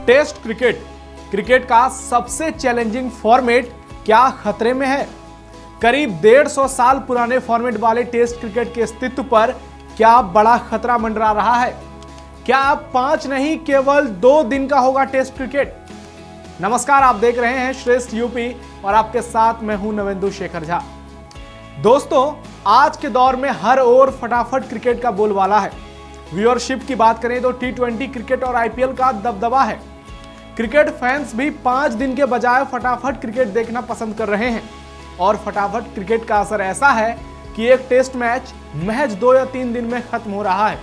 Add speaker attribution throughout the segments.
Speaker 1: Test cricket का सबसे challenging format क्या खतरे में है? करीब 150 साल पुराने फॉर्मेट वाले टेस्ट क्रिकेट के अस्तित्व पर क्या बड़ा खतरा मंडरा रहा है? क्या अब 5 नहीं केवल 2 दिन का होगा टेस्ट क्रिकेट? नमस्कार, आप देख रहे हैं श्रेष्ठ यूपी और आपके साथ मैं हूं नवेंदु शेखर झा। दोस्तों, आज के दौर में हर ओर फटाफट क्रिकेट का बोलबाला है। व्यूअरशिप की बात करें तो T20 क्रिकेट और IPL का दबदबा है। क्रिकेट फैंस भी 5 दिन के बजाय फटाफट क्रिकेट देखना पसंद कर रहे हैं और फटाफट क्रिकेट का असर ऐसा है कि एक टेस्ट मैच महज 2 या 3 दिन में खत्म हो रहा है।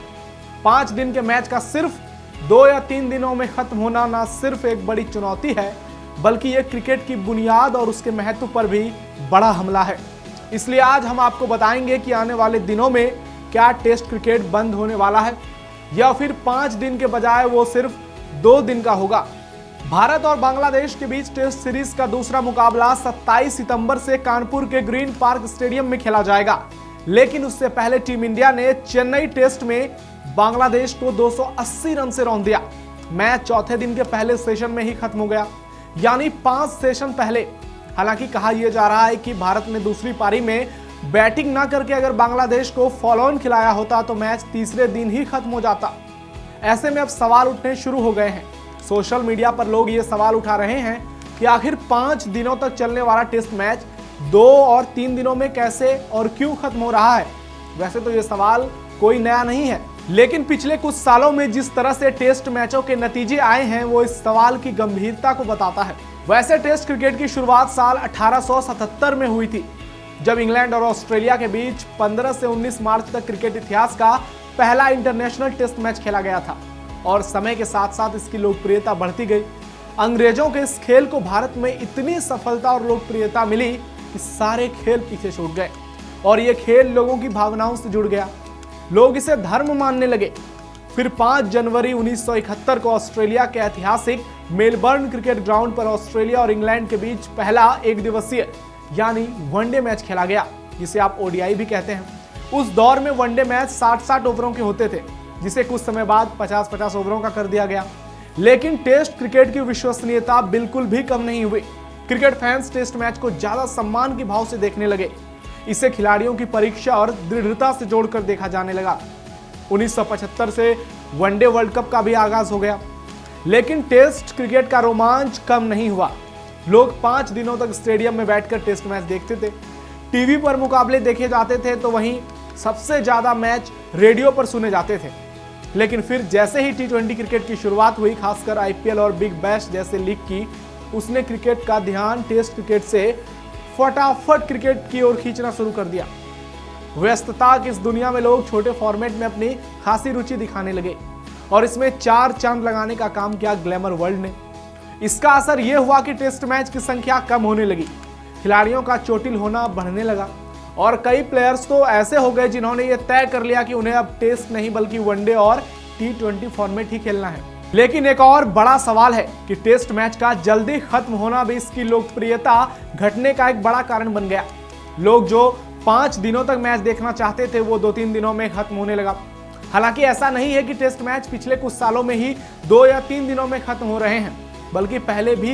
Speaker 1: 5 दिन के मैच का सिर्फ 2 या 3 दिनों में खत्म होना न सिर्फ एक बड़ी चुनौती है, बल्कि यह क्रिकेट की बुनियाद और उसके महत्व पर भी बड़ा हमला है। इसलिए आज हम आपको बताएंगे कि आने वाले दिनों में क्या टेस्ट क्रिकेट बंद होने वाला है या फिर 5 दिन के बजाय वो सिर्फ 2 दिन का होगा। भारत और बांग्लादेश के बीच टेस्ट सीरीज का दूसरा मुकाबला 27 सितंबर से कानपुर के ग्रीन पार्क स्टेडियम में खेला जाएगा, लेकिन उससे पहले टीम इंडिया ने चेन्नई टेस्ट में बांग्लादेश को 280 रन से रौंद दिया। मैच चौथे दिन के पहले सेशन में ही खत्म हो गया, यानी 5 सेशन पहले। हालांकि कहा यह जा रहा है कि भारत ने दूसरी पारी में बैटिंग ना करके अगर बांग्लादेश को फॉलो ऑन खिलाया होता तो मैच तीसरे दिन ही खत्म हो जाता। ऐसे में अब सवाल उठने शुरू हो गए हैं। सोशल मीडिया पर लोग ये सवाल उठा रहे हैं कि आखिर 5 दिनों तक चलने वाला टेस्ट मैच 2 और 3 दिनों में कैसे और क्यों खत्म हो रहा है। वैसे तो ये सवाल कोई नया नहीं है, लेकिन पिछले कुछ सालों में जिस तरह से टेस्ट मैचों के नतीजे आए हैं वो इस सवाल की गंभीरता को बताता है। वैसे टेस्ट क्रिकेट की शुरुआत साल 1877 में हुई थी, जब इंग्लैंड और ऑस्ट्रेलिया के बीच 15 से 19 मार्च तक क्रिकेट इतिहास का पहला इंटरनेशनल टेस्ट मैच खेला गया था और समय के साथ साथ इसकी लोकप्रियता बढ़ती गई। अंग्रेजों के इस खेल को भारत में इतनी सफलता और लोकप्रियता मिली कि सारे खेल पीछे छूट गए और ये खेल लोगों की भावनाओं से जुड़ गया। लोग इसे धर्म मानने लगे। फिर 5 जनवरी 1971 को ऑस्ट्रेलिया के ऐतिहासिक मेलबर्न क्रिकेट ग्राउंड पर ऑस्ट्रेलिया और इंग्लैंड के बीच पहला एक दिवसीय यानी वनडे मैच खेला गया, जिसे आप ODI भी कहते हैं। उस दौर में वनडे मैच 60-60 ओवरों के होते थे, जिसे कुछ समय बाद 50-50 ओवरों का कर दिया गया। लेकिन टेस्ट क्रिकेट की विश्वसनीयता बिल्कुल भी कम नहीं हुई। क्रिकेट फैंस टेस्ट मैच को ज्यादा सम्मान के भाव से देखने लगे। इसे खिलाड़ियों की परीक्षा और दृढ़ता से जोड़कर देखा जाने लगा। 1975 से वनडे वर्ल्ड कप का भी आगाज हो गया, लेकिन टेस्ट क्रिकेट का रोमांच कम नहीं हुआ। लोग 5 दिनों तक स्टेडियम में बैठकर टेस्ट मैच देखते थे। टीवी पर मुकाबले देखे जाते थे तो वहीं सबसे ज्यादा मैच रेडियो पर सुने जाते थे। लेकिन फिर जैसे ही T20 क्रिकेट की शुरुआत हुई, खासकर IPL और बिग बैश जैसे लीग की, उसने क्रिकेट का ध्यान टेस्ट क्रिकेट से फटाफट क्रिकेट की ओर खींचना शुरू कर दिया। व्यस्तता की इस दुनिया में लोग छोटे फॉर्मेट में अपनी खासी रुचि दिखाने लगे और इसमें 4 चांद लगाने का काम किया ग्लैमर वर्ल्ड ने। इसका असर यह हुआ कि टेस्ट मैच की संख्या कम होने लगी, खिलाड़ियों का चोटिल होना बढ़ने लगा और कई प्लेयर्स तो ऐसे हो गए जिन्होंने ये तय कर लिया कि उन्हें अब टेस्ट नहीं बल्कि वनडे और T20 फॉर्मेट ही खेलना है। लेकिन एक और बड़ा सवाल है कि टेस्ट मैच का जल्दी खत्म होना भी इसकी लोकप्रियता घटने का एक बड़ा कारण बन गया। लोग जो 5 दिनों तक मैच देखना चाहते थे वो 2-3 दिनों में खत्म होने लगा। हालांकि ऐसा नहीं है कि टेस्ट मैच पिछले कुछ सालों में ही 2 या 3 दिनों में खत्म हो रहे हैं, बल्कि पहले भी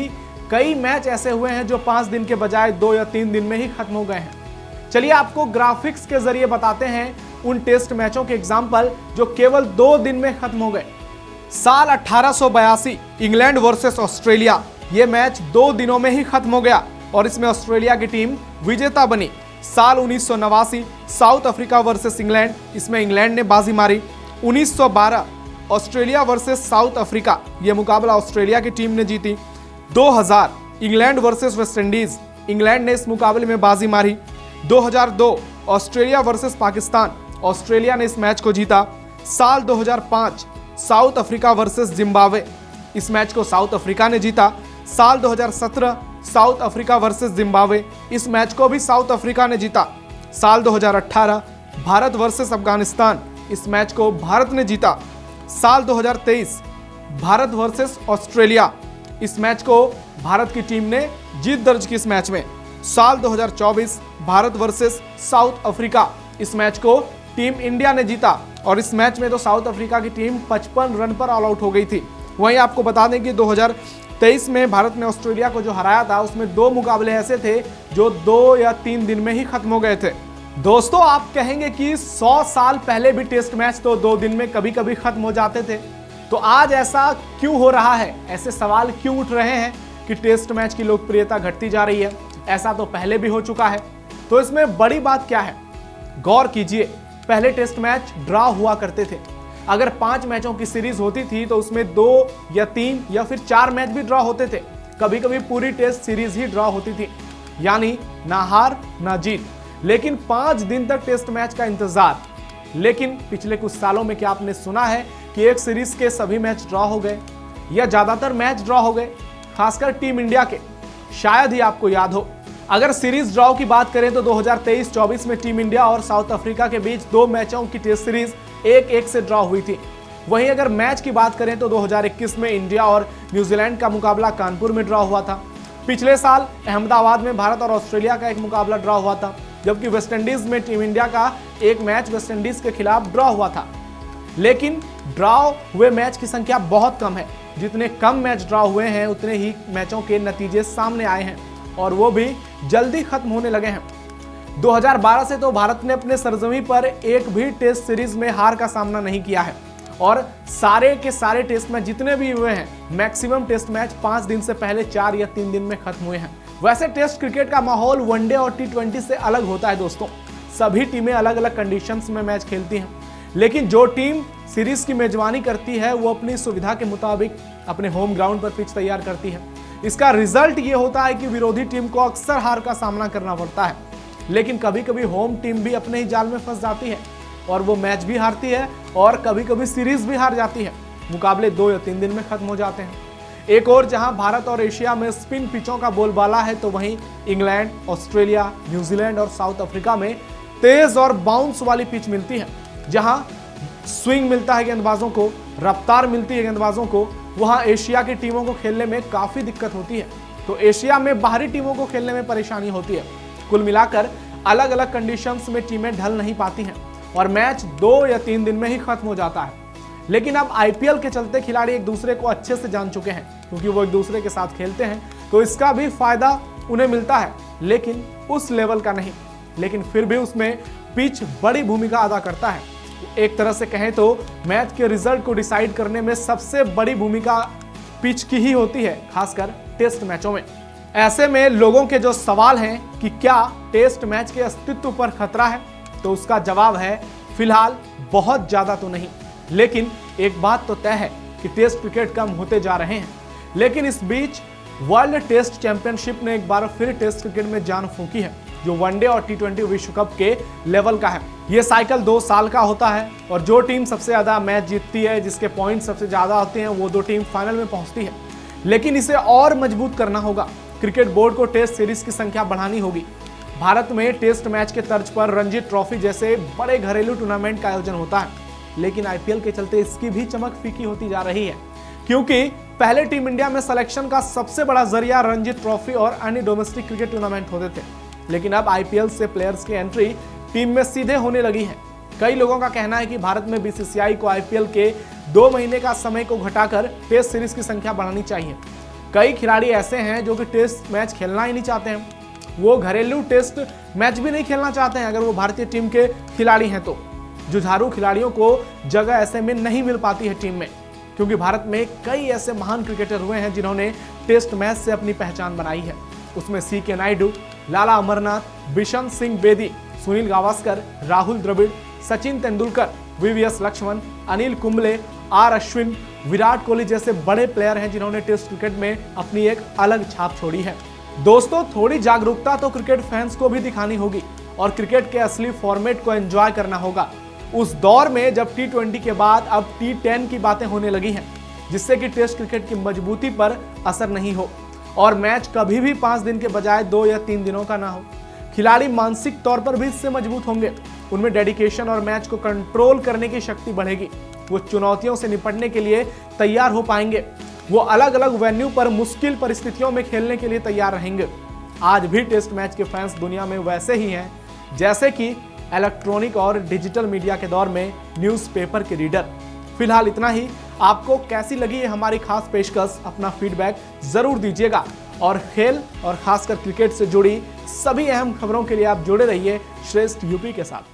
Speaker 1: कई मैच ऐसे हुए हैं जो 5 दिन के बजाय 2 या 3 दिन में ही खत्म हो गए हैं। चलिए आपको ग्राफिक्स के जरिए बताते हैं उन टेस्ट मैचों के एग्जाम्पल जो केवल 2 दिन में खत्म हो गए। साल 1882 इंग्लैंड वर्सेस ऑस्ट्रेलिया, ये मैच 2 दिनों में ही खत्म हो गया और इसमें ऑस्ट्रेलिया की टीम विजेता बनी। साल 1989 साउथ अफ्रीका वर्सेस इंग्लैंड, इसमें इंग्लैंड ने बाजी मारी। 1912 ऑस्ट्रेलिया वर्सेस साउथ अफ्रीका, यह मुकाबला ऑस्ट्रेलिया की टीम ने जीती। 2000 England versus West Indies, England ने इस मुकाबले में बाजी मारी। 2002 ऑस्ट्रेलिया वर्सेस पाकिस्तान, ऑस्ट्रेलिया ने इस मैच को जीता। साल 2005 साउथ अफ्रीका वर्सेस जिम्बाब्वे, इस मैच को साउथ अफ्रीका ने जीता। साल 2017 साउथ अफ्रीका वर्सेस जिम्बाब्वे, इस मैच को भी साउथ अफ्रीका ने जीता। साल 2018 भारत वर्सेस अफगानिस्तान, इस मैच को भारत ने जीता। साल 2023 भारत वर्सेस ऑस्ट्रेलिया, इस मैच को भारत की टीम ने जीत दर्ज की इस मैच में। साल 2024 भारत वर्सेस साउथ अफ्रीका, इस मैच को टीम इंडिया ने जीता और इस मैच में तो साउथ अफ्रीका की टीम 55 रन पर ऑल आउट हो गई थी। वहीं आपको बता दें कि 2023 में भारत ने ऑस्ट्रेलिया को जो हराया था उसमें 2 मुकाबले ऐसे थे जो 2 या 3 दिन में ही खत्म हो गए थे। दोस्तों, आप कहेंगे कि 100 साल पहले भी टेस्ट मैच तो 2 दिन में कभी कभी खत्म हो जाते थे, तो आज ऐसा क्यों हो रहा है? ऐसे सवाल क्यों उठ रहे हैं कि टेस्ट मैच की लोकप्रियता घटती जा रही है? ऐसा तो पहले भी हो चुका है। तो इसमें बड़ी बात क्या है? गौर कीजिए, पहले टेस्ट मैच ड्रॉ हुआ करते थे। अगर 5 मैचों की सीरीज होती थी तो उसमें 2 या 3 या फिर 4 मैच भी ड्रॉ होते थे। कभी कभी पूरी टेस्ट सीरीज ही ड्रॉ होती थी, यानी ना हार ना जीत। लेकिन 5 दिन तक टेस्ट मैच का इंतजार। लेकिन पिछले कुछ सालों में क्या आपने सुना है कि एक सीरीज के सभी मैच ड्रॉ हो गए या ज्यादातर मैच ड्रॉ हो गए, खासकर टीम इंडिया के? शायद ही आपको याद हो। अगर सीरीज ड्रॉ की बात करें तो 2023-24 में टीम इंडिया और साउथ अफ्रीका के बीच 2 मैचों की टेस्ट सीरीज 1-1 से ड्रॉ हुई थी। वहीं अगर मैच की बात करें तो 2021 में इंडिया और न्यूजीलैंड का मुकाबला कानपुर में ड्रॉ हुआ था। पिछले साल अहमदाबाद में भारत और ऑस्ट्रेलिया का एक मुकाबला ड्रॉ हुआ था, जबकि वेस्टइंडीज में टीम इंडिया का एक मैच वेस्टइंडीज के खिलाफ ड्रॉ हुआ था। लेकिन ड्रॉ हुए मैच की संख्या बहुत कम है। जितने कम मैच ड्रॉ हुए हैं उतने ही मैचों के नतीजे सामने आए हैं, और वो भी जल्दी खत्म होने लगे हैं। 2012 से तो भारत ने अपने सरजमी पर एक भी टेस्ट सीरीज में हार का सामना नहीं किया है, और सारे के सारे टेस्ट मैच जितने भी हुए हैं, मैक्सिमम टेस्ट मैच 5 दिन से पहले 4 या 3 दिन में खत्म हुए हैं। वैसे टेस्ट क्रिकेट का माहौल वनडे और T20 से अलग होता है दोस्तों। सभी टीमें अलग अलग कंडीशंस में मैच खेलती हैं, लेकिन जो टीम सीरीज की मेजबानी करती है वो अपनी सुविधा के मुताबिक अपने होम ग्राउंड पर पिच तैयार करती है। इसका रिजल्ट ये होता है कि विरोधी टीम को अक्सर हार का सामना करना पड़ता है, लेकिन कभी कभी होम टीम भी अपने ही जाल में फंस जाती है और वो मैच भी हारती है, और कभी कभी सीरीज भी हार जाती है। मुकाबले 2 या 3 दिन में खत्म हो जाते हैं। एक और जहां भारत और एशिया में स्पिन पिचों का बोलबाला है, तो वहीं इंग्लैंड, ऑस्ट्रेलिया, न्यूजीलैंड और साउथ अफ्रीका में तेज और बाउंस वाली पिच मिलती है, जहां स्विंग मिलता है गेंदबाजों को, रफ्तार मिलती है गेंदबाजों को। वहां एशिया की टीमों को खेलने में काफी दिक्कत होती है, तो एशिया में बाहरी टीमों को खेलने में परेशानी होती है। कुल मिलाकर अलग अलग कंडीशंस में टीमें ढल नहीं पाती हैं और मैच 2 या 3 दिन में ही खत्म हो जाता है। लेकिन अब IPL के चलते खिलाड़ी एक दूसरे को अच्छे से जान चुके हैं, क्योंकि वो एक दूसरे के साथ खेलते हैं, तो इसका भी फायदा उन्हें मिलता है, लेकिन उस लेवल का नहीं। लेकिन फिर भी उसमें पिच बड़ी भूमिका अदा करता है। एक तरह से कहें तो मैच के रिजल्ट को डिसाइड करने में सबसे बड़ी भूमिका पिच की ही होती है, खासकर टेस्ट मैचों में। ऐसे में लोगों के जो सवाल हैं कि क्या टेस्ट मैच के अस्तित्व पर खतरा है, तो उसका जवाब है फिलहाल बहुत ज्यादा तो नहीं। लेकिन एक बात तो तय है कि टेस्ट क्रिकेट कम होते जा रहे हैं। लेकिन इस बीच वर्ल्ड टेस्ट चैंपियनशिप ने एक बार फिर टेस्ट क्रिकेट में जान फूंकी है, जो वनडे और T20 विश्व कप के लेवल का है। ये साइकिल 2 साल का होता है, और जो टीम सबसे ज्यादा मैच जीतती है, जिसके पॉइंट सबसे ज्यादा होते हैं, वो 2 टीम फाइनल में पहुंचती है। लेकिन इसे और मजबूत करना होगा। क्रिकेट बोर्ड को टेस्ट सीरीज की संख्या बढ़ानी होगी। भारत में टेस्ट मैच के तर्ज पर रणजी ट्रॉफी जैसे बड़े घरेलू टूर्नामेंट का आयोजन होता है, लेकिन IPL के चलते इसकी भी चमक फीकी होती जा रही है, क्योंकि पहले टीम इंडिया में सिलेक्शन का सबसे बड़ा जरिया रणजी ट्रॉफी और अन्य डोमेस्टिक क्रिकेट टूर्नामेंट होते थे। लेकिन अब IPL से प्लेयर्स की एंट्री टीम में सीधे होने लगी है। कई लोगों का कहना है कि भारत में BCCI को IPL के 2 महीने का समय को घटाकर टेस्ट सीरीज की संख्या बढ़ानी चाहिए। कई खिलाड़ी ऐसे हैं जो कि टेस्ट मैच खेलना ही नहीं चाहते हैं, वो घरेलू टेस्ट मैच भी नहीं खेलना चाहते हैं अगर वो भारतीय टीम के खिलाड़ी हैं तो। जुझारू खिलाड़ियों को जगह ऐसे में नहीं मिल पाती है टीम में, क्योंकि भारत में कई ऐसे महान क्रिकेटर हुए हैं जिन्होंने टेस्ट मैच से अपनी पहचान बनाई है। उसमें CK नायडू, लाला अमरनाथ, बिशन सिंह बेदी, सुनील गावस्कर, राहुल द्रविड़, सचिन तेंदुलकर, VVS लक्ष्मण, अनिल कुंबले, R अश्विन, विराट कोहली जैसे बड़े प्लेयर हैं जिन्होंने टेस्ट क्रिकेट में अपनी एक अलग छाप छोड़ी है। दोस्तों, थोड़ी जागरूकता तो क्रिकेट फैंस को भी दिखानी होगी और क्रिकेट के असली फॉर्मेट को एंजॉय करना होगा। उस दौर में जब T20 के बाद अब T10 की बातें होने लगी हैं, जिससे कि टेस्ट क्रिकेट की मजबूती पर असर नहीं हो और मैच कभी भी 5 दिन के बजाय 2 या 3 दिनों का ना हो। खिलाड़ी मानसिक तौर पर भी इससे मजबूत होंगे, उनमें डेडिकेशन और मैच को कंट्रोल करने की शक्ति बढ़ेगी। वो चुनौतियों से निपटने के लिए तैयार हो पाएंगे। वो अलग अलग वेन्यू पर मुश्किल परिस्थितियों में खेलने के लिए तैयार रहेंगे। आज भी टेस्ट मैच के फैंस दुनिया में वैसे ही हैं जैसे कि इलेक्ट्रॉनिक और डिजिटल मीडिया के दौर में न्यूज़पेपर के रीडर। फिलहाल इतना ही। आपको कैसी लगी ये हमारी खास पेशकश, अपना फीडबैक जरूर दीजिएगा। और खेल और खासकर क्रिकेट से जुड़ी सभी अहम खबरों के लिए आप जुड़े रहिए श्रेष्ठ यूपी के साथ।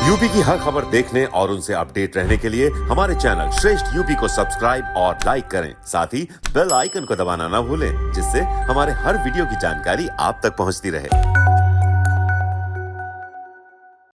Speaker 2: यूपी की हर खबर देखने और उनसे अपडेट रहने के लिए हमारे चैनल श्रेष्ठ यूपी को सब्सक्राइब और लाइक करें। साथ ही बेल आइकन को दबाना ना भूलें, जिससे हमारे हर वीडियो की जानकारी आप तक पहुंचती रहे।